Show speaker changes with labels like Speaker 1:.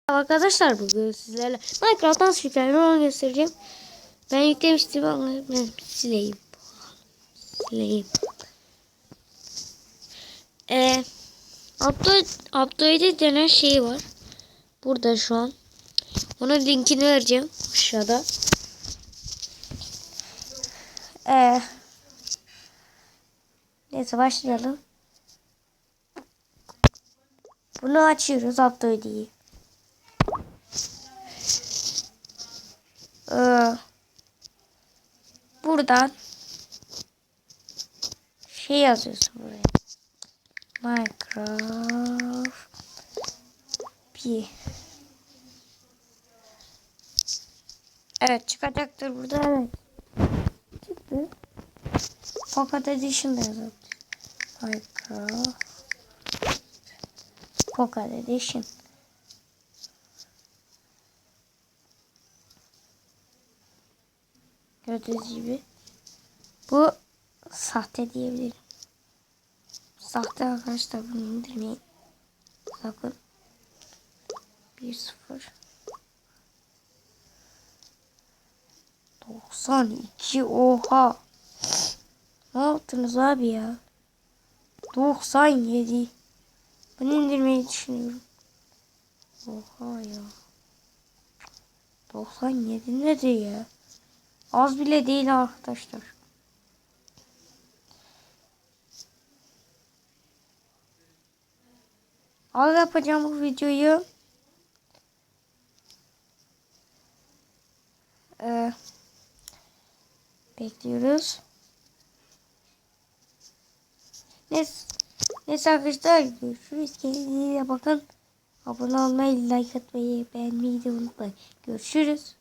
Speaker 1: Arkadaşlar bugün sizlerle Minecraft'tan sürüklerimi göstereceğim. Ben yüklemiştim ama ben sileyim. Update denen şey var. Burada şu an. Onun linkini vereceğim aşağıda. Neyse başlayalım. Bunu açıyoruz update'i. Buradan şey yazıyorsun buraya. Minecraft bir. Evet çıkacaktır burada. Evet. Çıktı. Pocket Edition'da yazalım. Minecraft Pocket Edition. Gördüğünüz gibi. Bu sahte diyebilirim. Sahte arkadaşlar, bunu indirmeyin. Sakın. 1-0 92 oha. Ne yaptınız abi ya? 97. Bunu indirmeyi düşünüyorum. Oha ya. 97 nedir ya? Az bile değil arkadaşlar. Al yapacağım bu videoyu. Bekliyoruz. Neyse arkadaşlar, görüşürüz. Kendinize bakın. Abone olmayı, like atmayı, beğenmeyi de unutmayın. Görüşürüz.